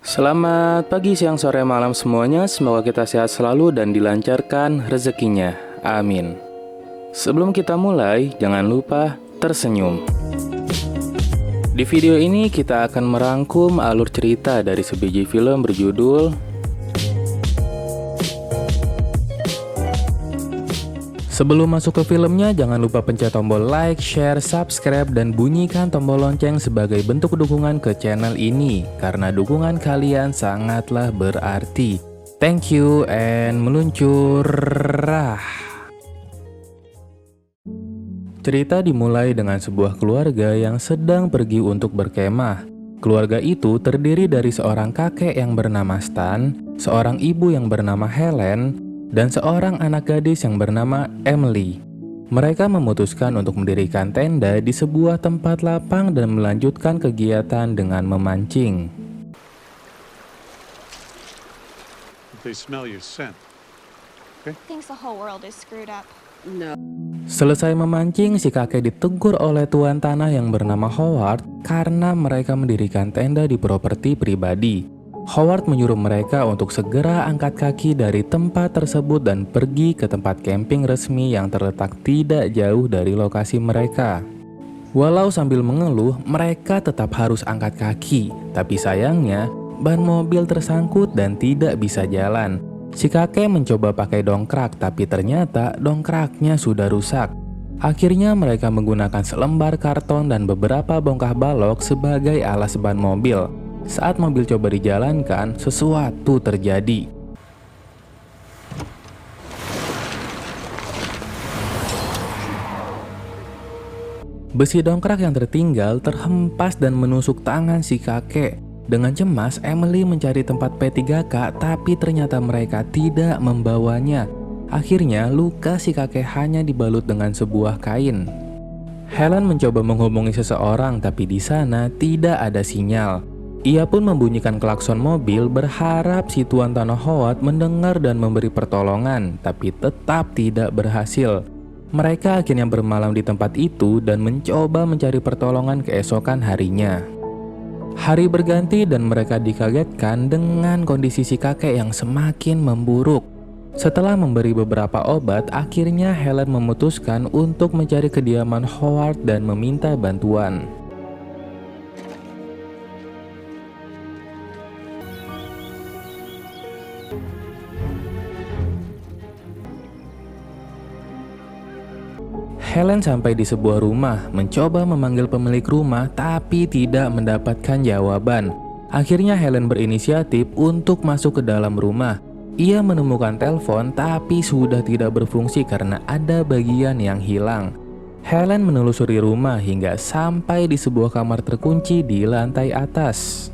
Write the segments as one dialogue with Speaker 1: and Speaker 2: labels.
Speaker 1: Selamat pagi, siang, sore, malam semuanya. Semoga kita sehat selalu dan dilancarkan rezekinya. Amin. Sebelum kita mulai, jangan lupa tersenyum. Di video ini kita akan merangkum alur cerita dari sebiji film berjudul Sebelum masuk ke filmnya, jangan lupa pencet tombol like, share, subscribe, dan bunyikan tombol lonceng sebagai bentuk dukungan ke channel ini. Karena dukungan kalian sangatlah berarti. Thank you and meluncur. Cerita dimulai dengan sebuah keluarga yang sedang pergi untuk berkemah. Keluarga itu terdiri dari seorang kakek yang bernama Stan, seorang ibu yang bernama Helen, dan seorang anak gadis yang bernama Emily. Mereka memutuskan untuk mendirikan tenda di sebuah tempat lapang dan melanjutkan kegiatan dengan memancing.
Speaker 2: They smell your scent.
Speaker 3: Thinks the whole world is screwed up.
Speaker 1: Selesai memancing, si kakek ditegur oleh tuan tanah yang bernama Howard karena mereka mendirikan tenda di properti pribadi. Howard menyuruh mereka untuk segera angkat kaki dari tempat tersebut dan pergi ke tempat camping resmi yang terletak tidak jauh dari lokasi mereka. Walau sambil mengeluh, mereka tetap harus angkat kaki, tapi sayangnya ban mobil tersangkut dan tidak bisa jalan. Si kakek mencoba pakai dongkrak, tapi ternyata dongkraknya sudah rusak. Akhirnya mereka menggunakan selembar karton dan beberapa bongkah balok sebagai alas ban mobil. Saat mobil coba dijalankan, sesuatu terjadi. Besi dongkrak yang tertinggal terhempas dan menusuk tangan si kakek. Dengan cemas, Emily mencari tempat P3K, tapi ternyata mereka tidak membawanya. Akhirnya, luka si kakek hanya dibalut dengan sebuah kain. Helen mencoba menghubungi seseorang, tapi di sana tidak ada sinyal. Ia pun membunyikan klakson mobil berharap si tuan tanah Howard mendengar dan memberi pertolongan, tapi tetap tidak berhasil. Mereka akhirnya bermalam di tempat itu dan mencoba mencari pertolongan keesokan harinya. Hari berganti dan mereka dikagetkan dengan kondisi si kakek yang semakin memburuk. Setelah memberi beberapa obat, akhirnya Helen memutuskan untuk mencari kediaman Howard dan meminta bantuan. Helen sampai di sebuah rumah, mencoba memanggil pemilik rumah tapi tidak mendapatkan jawaban. Akhirnya Helen berinisiatif untuk masuk ke dalam rumah. Ia menemukan telepon tapi sudah tidak berfungsi karena ada bagian yang hilang. Helen menelusuri rumah hingga sampai di sebuah kamar terkunci di lantai atas.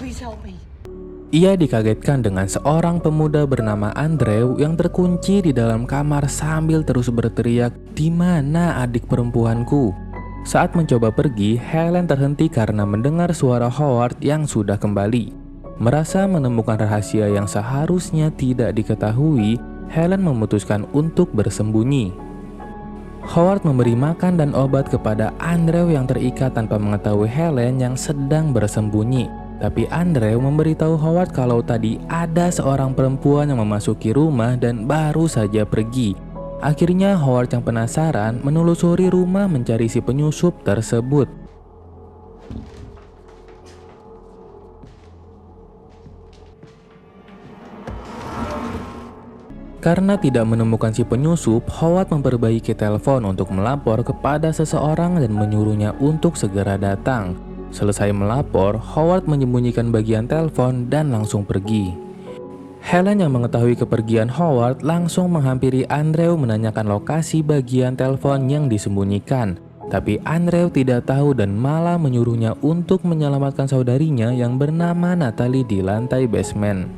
Speaker 3: Please help me.
Speaker 1: Ia dikagetkan dengan seorang pemuda bernama Andrew yang terkunci di dalam kamar sambil terus berteriak, "Di mana adik perempuanku?" Saat mencoba pergi, Helen terhenti karena mendengar suara Howard yang sudah kembali. Merasa menemukan rahasia yang seharusnya tidak diketahui, Helen memutuskan untuk bersembunyi. Howard memberi makan dan obat kepada Andrew yang terikat tanpa mengetahui Helen yang sedang bersembunyi. Tapi Andrew memberitahu Howard kalau tadi ada seorang perempuan yang memasuki rumah dan baru saja pergi. Akhirnya Howard yang penasaran menelusuri rumah mencari si penyusup tersebut. Karena tidak menemukan si penyusup, Howard memperbaiki telepon untuk melapor kepada seseorang dan menyuruhnya untuk segera datang. Selesai melapor, Howard menyembunyikan bagian telepon dan langsung pergi. Helen yang mengetahui kepergian Howard langsung menghampiri Andrew menanyakan lokasi bagian telepon yang disembunyikan. Tapi Andrew tidak tahu dan malah menyuruhnya untuk menyelamatkan saudarinya yang bernama Natalie di lantai basement.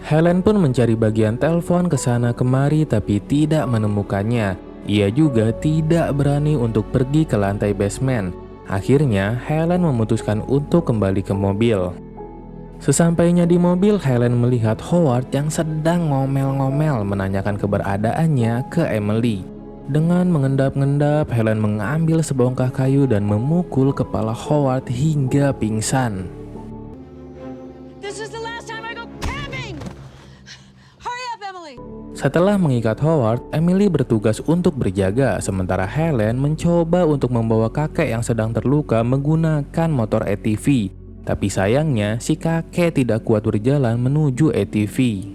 Speaker 1: Helen pun mencari bagian telepon ke sana kemari tapi tidak menemukannya. Ia juga tidak berani untuk pergi ke lantai basement. Akhirnya, Helen memutuskan untuk kembali ke mobil. Sesampainya di mobil, Helen melihat Howard yang sedang ngomel-ngomel menanyakan keberadaannya ke Emily. Dengan mengendap-endap, Helen mengambil sebongkah kayu dan memukul kepala Howard hingga pingsan.
Speaker 4: This is the last time I go camping. Hurry up, Emily.
Speaker 1: Setelah mengikat Howard, Emily bertugas untuk berjaga, sementara Helen mencoba untuk membawa kakek yang sedang terluka menggunakan motor ATV. Tapi sayangnya, si kakek tidak kuat berjalan menuju ATV.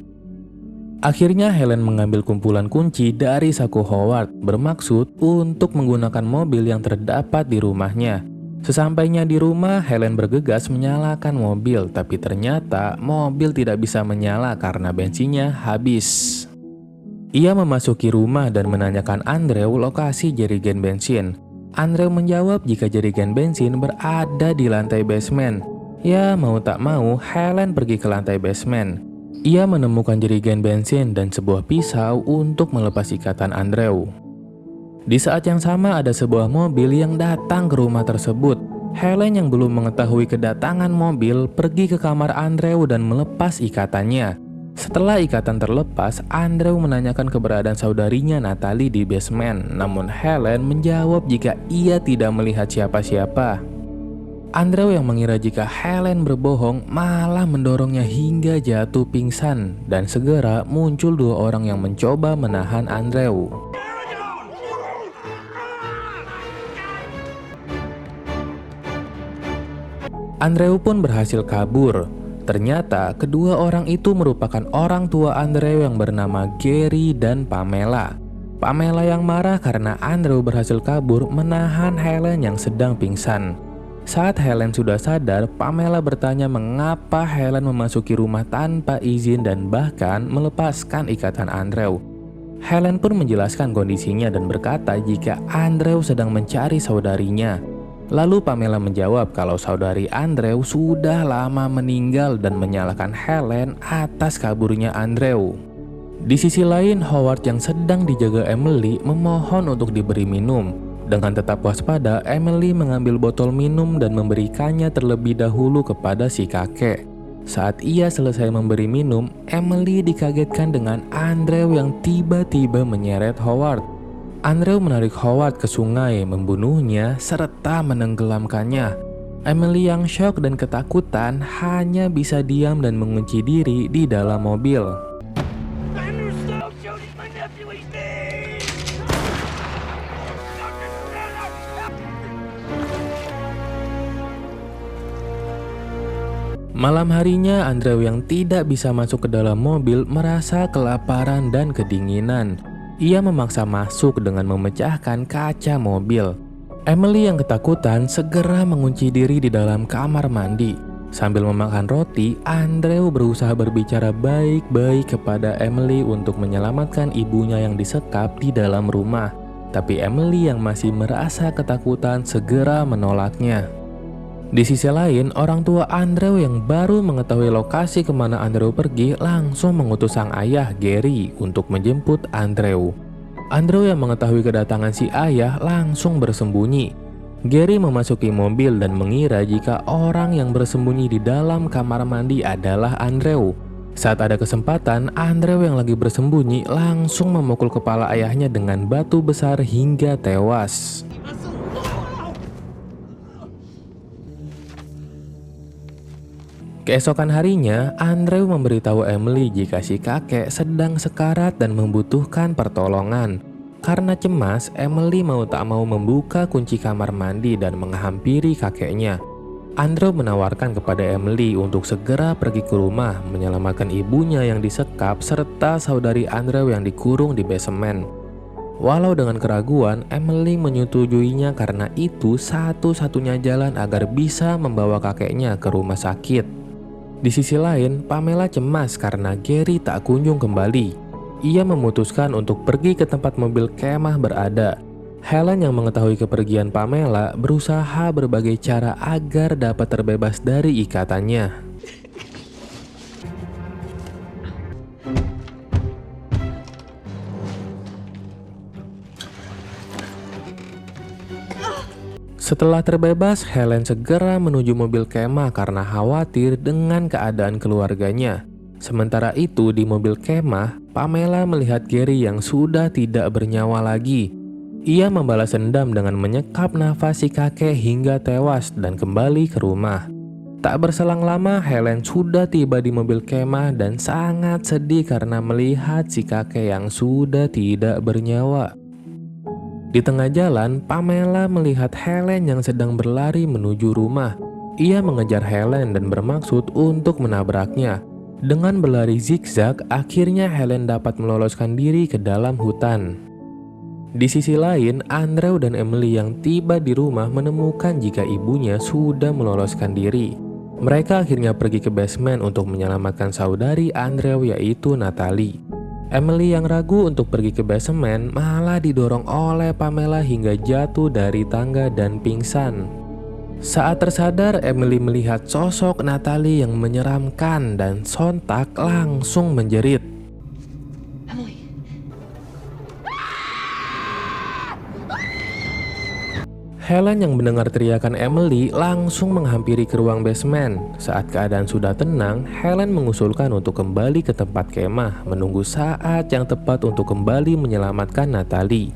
Speaker 1: Akhirnya Helen mengambil kumpulan kunci dari saku Howard, bermaksud untuk menggunakan mobil yang terdapat di rumahnya. Sesampainya di rumah, Helen bergegas menyalakan mobil, tapi ternyata mobil tidak bisa menyala karena bensinnya habis. Ia memasuki rumah dan menanyakan Andrew lokasi jerigen bensin. Andrew menjawab jika jerigen bensin berada di lantai basement. Ya, mau tak mau, Helen pergi ke lantai basement. Ia menemukan jerigen bensin dan sebuah pisau untuk melepas ikatan Andrew. Di saat yang sama ada sebuah mobil yang datang ke rumah tersebut. Helen yang belum mengetahui kedatangan mobil pergi ke kamar Andrew dan melepas ikatannya. Setelah ikatan terlepas, Andrew menanyakan keberadaan saudarinya Natalie di basement. Namun Helen menjawab jika ia tidak melihat siapa-siapa. Andrew yang mengira jika Helen berbohong malah mendorongnya hingga jatuh pingsan, dan segera muncul dua orang yang mencoba menahan Andrew. Andrew pun berhasil kabur. Ternyata kedua orang itu merupakan orang tua Andrew yang bernama Gary dan Pamela. Pamela yang marah karena Andrew berhasil kabur menahan Helen yang sedang pingsan. Saat Helen sudah sadar, Pamela bertanya mengapa Helen memasuki rumah tanpa izin dan bahkan melepaskan ikatan Andrew. Helen pun menjelaskan kondisinya dan berkata jika Andrew sedang mencari saudarinya. Lalu Pamela menjawab kalau saudari Andrew sudah lama meninggal dan menyalahkan Helen atas kaburnya Andrew. Di sisi lain, Howard yang sedang dijaga Emily memohon untuk diberi minum. Dengan tetap waspada, Emily mengambil botol minum dan memberikannya terlebih dahulu kepada si kakek. Saat ia selesai memberi minum, Emily dikagetkan dengan Andrew yang tiba-tiba menyeret Howard. Andrew menarik Howard ke sungai, membunuhnya, serta menenggelamkannya. Emily yang syok dan ketakutan hanya bisa diam dan mengunci diri di dalam mobil. Malam harinya, Andrew yang tidak bisa masuk ke dalam mobil merasa kelaparan dan kedinginan. Ia memaksa masuk dengan memecahkan kaca mobil. Emily yang ketakutan segera mengunci diri di dalam kamar mandi. Sambil memakan roti, Andrew berusaha berbicara baik-baik kepada Emily untuk menyelamatkan ibunya yang disekap di dalam rumah. Tapi Emily yang masih merasa ketakutan segera menolaknya. Di sisi lain, orang tua Andrew yang baru mengetahui lokasi kemana Andrew pergi langsung mengutus sang ayah Gary untuk menjemput Andrew. Andrew yang mengetahui kedatangan si ayah langsung bersembunyi. Gary memasuki mobil dan mengira jika orang yang bersembunyi di dalam kamar mandi adalah Andrew. Saat ada kesempatan, Andrew yang lagi bersembunyi langsung memukul kepala ayahnya dengan batu besar hingga tewas. Keesokan harinya, Andrew memberitahu Emily jika si kakek sedang sekarat dan membutuhkan pertolongan. Karena cemas, Emily mau tak mau membuka kunci kamar mandi dan menghampiri kakeknya. Andrew menawarkan kepada Emily untuk segera pergi ke rumah, menyelamatkan ibunya yang disekap serta saudari Andrew yang dikurung di basement. Walau dengan keraguan, Emily menyetujuinya karena itu satu-satunya jalan agar bisa membawa kakeknya ke rumah sakit. Di sisi lain, Pamela cemas karena Gary tak kunjung kembali. Ia memutuskan untuk pergi ke tempat mobil kemah berada. Helen yang mengetahui kepergian Pamela berusaha berbagai cara agar dapat terbebas dari ikatannya. Setelah terbebas, Helen segera menuju mobil kemah karena khawatir dengan keadaan keluarganya. Sementara itu di mobil kemah, Pamela melihat Gary yang sudah tidak bernyawa lagi. Ia membalas dendam dengan menyekap nafas si kakek hingga tewas dan kembali ke rumah. Tak berselang lama, Helen sudah tiba di mobil kemah dan sangat sedih karena melihat si kakek yang sudah tidak bernyawa. Di tengah jalan, Pamela melihat Helen yang sedang berlari menuju rumah. Ia mengejar Helen dan bermaksud untuk menabraknya. Dengan berlari zigzag, akhirnya Helen dapat meloloskan diri ke dalam hutan. Di sisi lain, Andrew dan Emily yang tiba di rumah menemukan jika ibunya sudah meloloskan diri. Mereka akhirnya pergi ke basement untuk menyelamatkan saudari Andrew yaitu Natalie. Emily yang ragu untuk pergi ke basement malah didorong oleh Pamela hingga jatuh dari tangga dan pingsan. Saat tersadar, Emily melihat sosok Natalie yang menyeramkan dan sontak langsung menjerit.
Speaker 4: Emily.
Speaker 1: Helen yang mendengar teriakan Emily langsung menghampiri ke ruang basement. Saat keadaan sudah tenang, Helen mengusulkan untuk kembali ke tempat kemah, menunggu saat yang tepat untuk kembali menyelamatkan Natalie.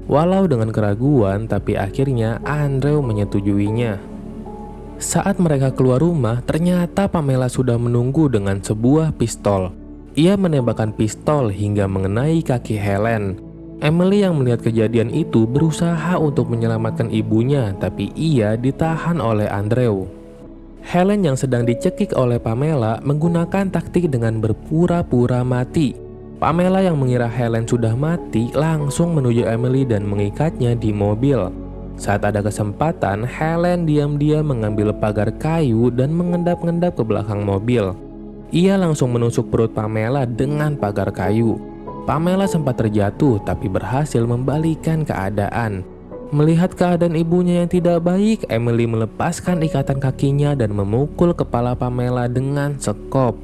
Speaker 1: Walau dengan keraguan, tapi akhirnya Andrew menyetujuinya. Saat mereka keluar rumah, ternyata Pamela sudah menunggu dengan sebuah pistol. Ia menembakkan pistol hingga mengenai kaki Helen. Emily yang melihat kejadian itu berusaha untuk menyelamatkan ibunya, tapi ia ditahan oleh Andrew. Helen yang sedang dicekik oleh Pamela menggunakan taktik dengan berpura-pura mati. Pamela yang mengira Helen sudah mati langsung menuju Emily dan mengikatnya di mobil. Saat ada kesempatan, Helen diam-diam mengambil pagar kayu dan mengendap-endap ke belakang mobil. Ia langsung menusuk perut Pamela dengan pagar kayu. Pamela sempat terjatuh tapi berhasil membalikkan keadaan. Melihat keadaan ibunya yang tidak baik, Emily melepaskan ikatan kakinya dan memukul kepala Pamela dengan sekop.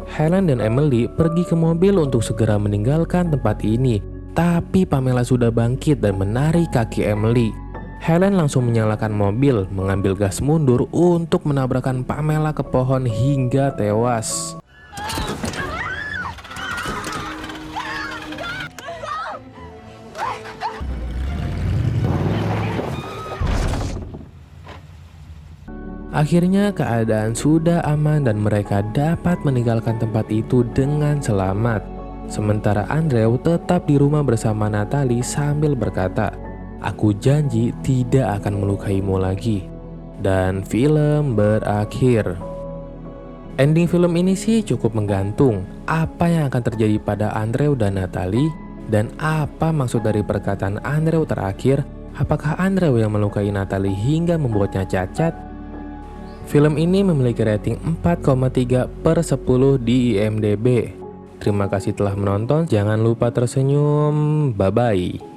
Speaker 1: Helen dan Emily pergi ke mobil untuk segera meninggalkan tempat ini, tapi Pamela sudah bangkit dan menarik kaki Emily. Helen langsung menyalakan mobil, mengambil gas mundur untuk menabrakkan Pamela ke pohon hingga tewas. Akhirnya keadaan sudah aman dan mereka dapat meninggalkan tempat itu dengan selamat. Sementara Andrew tetap di rumah bersama Natalie sambil berkata, "Aku janji tidak akan melukaimu lagi." Dan film berakhir. Ending film ini sih cukup menggantung. Apa yang akan terjadi pada Andrew dan Natalie? Dan apa maksud dari perkataan Andrew terakhir? Apakah Andrew yang melukai Natalie hingga membuatnya cacat? Film ini memiliki rating 4,3/10 di IMDb. Terima kasih telah menonton, jangan lupa tersenyum, bye-bye.